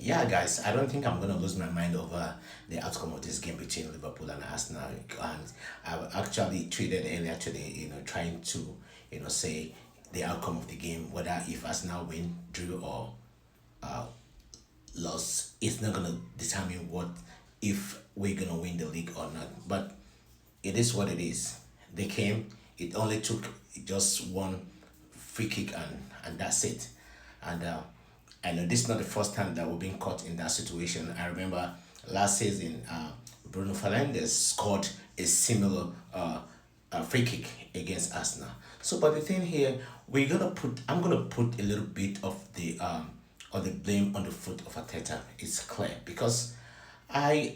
Yeah, guys, I don't think I'm gonna lose my mind over the outcome of this game between Liverpool and Arsenal. And I've actually tweeted earlier today, trying to, say the outcome of the game, whether if Arsenal win, drew, or loss, it's not gonna determine what if we're gonna win the league or not. But it is what it is. They came. It only took just one free kick, and that's it. And I know this is not the first time that we've been caught in that situation. I remember last season, Bruno Fernandes scored a similar free kick against Arsenal. So, but the thing here, I'm gonna put a little bit of the blame on the foot of Ateta. It's clear because I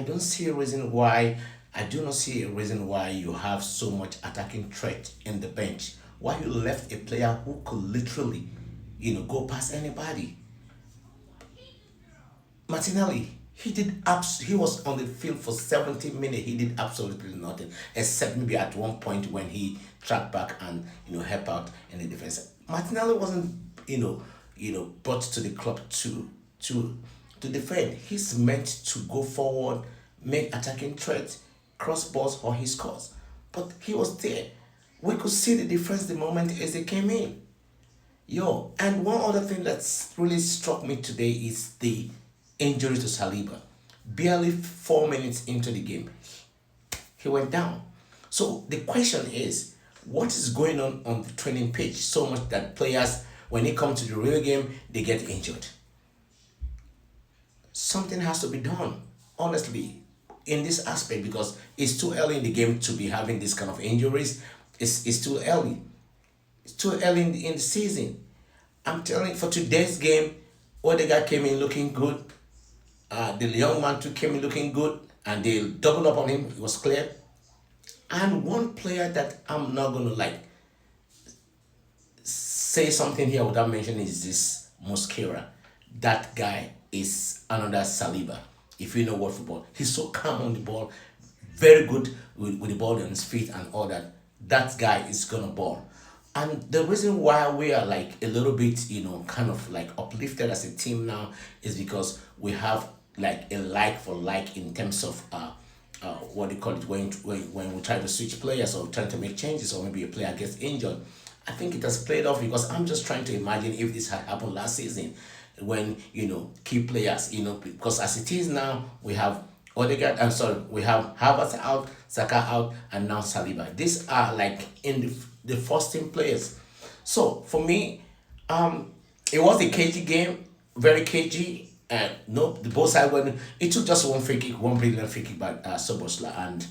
don't see a reason why. I do not see a reason why you have so much attacking threat in the bench. Why you left a player who could literally, go past anybody. Martinelli, he was on the field for 70 minutes. He did absolutely nothing except maybe at one point when he tracked back and helped out in the defense. Martinelli wasn't brought to the club to to defend. He's meant to go forward, make attacking threats, cross balls, or he scores. But he was there. We could see the difference the moment as they came in. Yo, and one other thing that's really struck me today is the injury to Saliba. Barely 4 minutes into the game, he went down. So the question is, what is going on the training pitch so much that players, when they come to the real game, they get injured? Something has to be done, honestly, in this aspect because it's too early in the game to be having this kind of injuries. It's too early. It's too early in the season. I'm telling you, for today's game, Odegaard came in looking good. The young man too came in looking good, and they doubled up on him. It was clear. And one player that I'm not gonna say something here without mentioning is this Mosquera. That guy is another Saliba. If you know what football, he's so calm on the ball, very good with the ball on his feet and all that. That guy is gonna ball. And the reason why we are like a little bit, kind of like uplifted as a team now is because we have like a like for like in terms of what do you call it when we try to switch players or trying to make changes or maybe a player gets injured. I think it has played off because I'm just trying to imagine if this had happened last season when key players because as it is now we have Odegaard. I'm sorry, we have Havertz out, Saka out, and now Saliba. These are like in the first team players. So for me, it was a cagey game, very cagey. And no, the both sides went. It took just one free kick, one brilliant free kick by Sobosla, and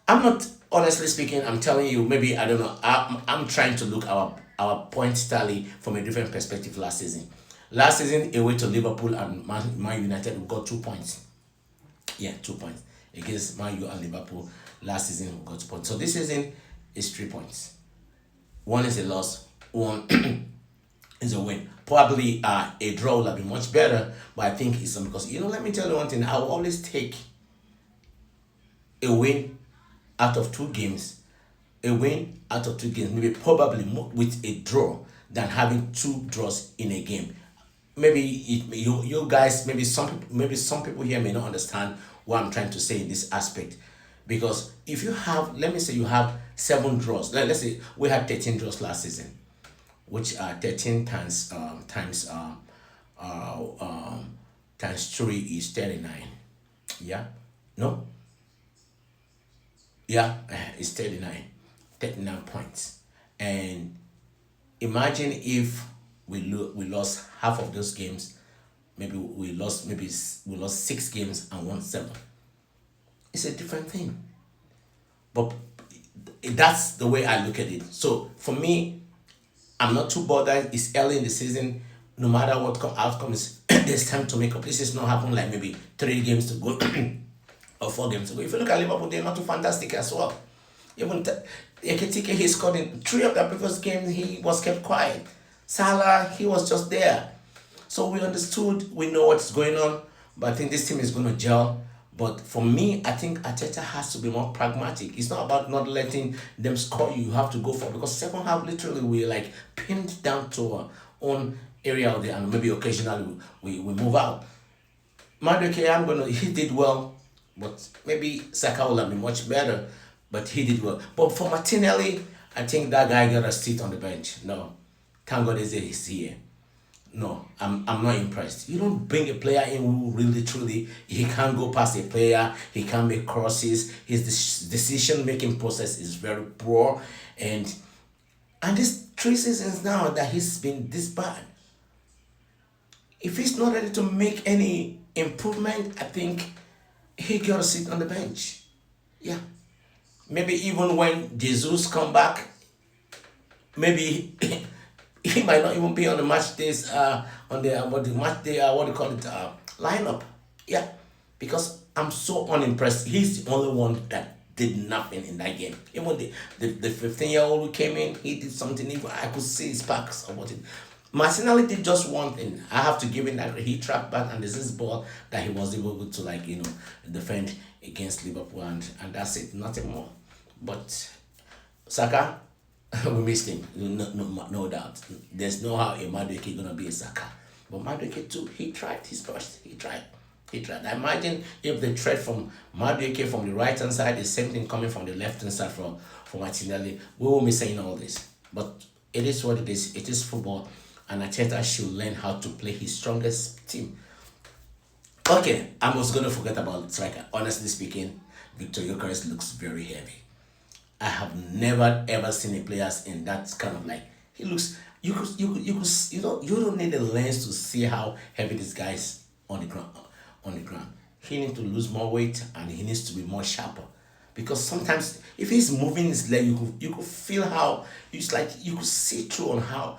I'm not honestly speaking. I'm telling you, maybe I don't know. I'm trying to look our point tally from a different perspective last season. Last season, away to Liverpool and Man United, we got 2 points. Yeah, 2 points against Man U and Liverpool. Last season, we got 2 points. So this season is 3 points. One is a loss. One is a win. Probably a draw would have been much better, but I think it's because let me tell you one thing. I will always take a win out of 2 games, maybe probably more with a draw than having 2 draws in a game. Maybe you guys, maybe some people here may not understand what I'm trying to say in this aspect, because if you have, let me say you have 7 draws. Let's say we had 13 draws last season, which are 13 uh, um, times 3 is 39. Yeah, no, yeah, it's 39 points. And imagine if we lost half of those games. Maybe we lost 6 games and won 7. It's a different thing. But that's the way I look at it. So for me, I'm not too bothered. It's early in the season. No matter what outcome is, there's time to make up. This is not happen like maybe 3 games to go or 4 games to go. If you look at Liverpool, they're not too fantastic as well. Even Ekitike, he scored in 3 of the previous games. He was kept quiet. Salah, he was just there. So we understood, we know what's going on, but I think this team is going to gel. But for me, I think Ateta has to be more pragmatic. It's not about not letting them score you. You have to go for it. Because second half, literally, we like pinned down to our own area of the, and maybe occasionally we move out. Madueke, he did well, but maybe Saka will have been much better, but he did well. But for Martinelli, I think that guy got a seat on the bench. No, thank God he's here. No, I'm not impressed. You don't bring a player in who really truly he can't go past a player. He can't make crosses. His decision making process is very poor, and this 3 seasons now that he's been this bad. If he's not ready to make any improvement, I think he got to sit on the bench. Yeah, maybe even when Jesus come back, maybe he might not even be on the match days, on the what the match day, what do you call it, lineup. Yeah, because I'm so unimpressed. He's the only one that did nothing in that game. Even the 15-year-old who came in, he did something. Even I could see his sparks about it. Martinelli did just one thing. I have to give him that he tracked back and this ball that he was able to, like, defend against Liverpool, and that's it. Nothing more. But Saka, we missed him. No doubt. There's no how a Madueke gonna be a Saka. But Madueke too, he tried his best. He tried. He tried. I imagine if the threat from Madueke from the right hand side is same thing coming from the left hand side from Martinelli, we won't be saying all this. But it is what it is. It is football, and Arteta should learn how to play his strongest team. Okay, I was gonna forget about striker. Honestly speaking, Victor Gyökeres looks very heavy. I have never ever seen a players in that kind of, like, he looks, you don't need a lens to see how heavy this guy is on the ground. He needs to lose more weight and he needs to be more sharper. Because sometimes if he's moving his leg, you could feel how it's like you could see through on how,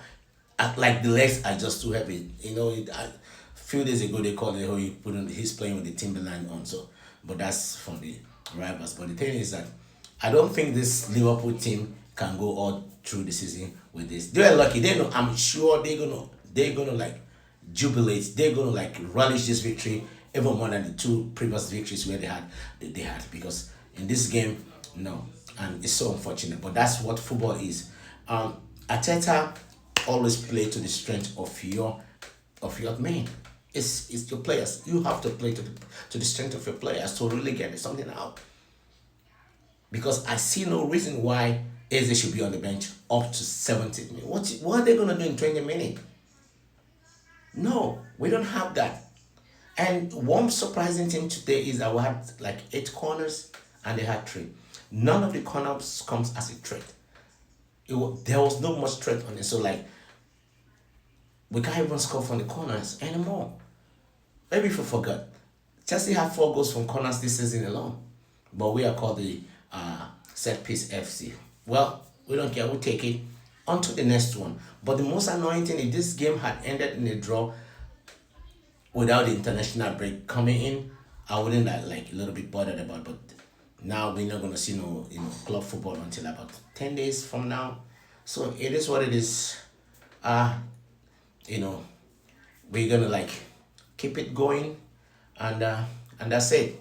like, the legs are just too heavy. A few days ago they called it how he's playing with the Timberland on, so, but that's from the rivals. But the thing is that I don't think this Liverpool team can go all through the season with this. They're lucky. They know. I'm sure they're gonna like jubilate. They're gonna like relish this victory even more than the two previous victories where they had, because in this game, no, and it's so unfortunate. But that's what football is. Ateta always play to the strength of your men. It's your players. You have to play to the strength of your players to really get something out. Because I see no reason why Eze should be on the bench up to 70 minutes. What are they gonna do in 20 minutes? No, we don't have that. And one surprising thing today is that we had like 8 corners and they had 3. None of the corners comes as a threat. There was no much threat on it. So, like, we can't even score from the corners anymore. Maybe if you forgot, Chelsea had 4 goals from corners this season alone. But we are called the set piece FC. Well, we don't care. We take it on to the next one. But the most annoying thing, if this game had ended in a draw without the international break coming in, I wouldn't like a little bit bothered about. But now we're not gonna see no club football until about 10 days from now. So it is what it is. Uh you know, we're gonna like keep it going, and that's it.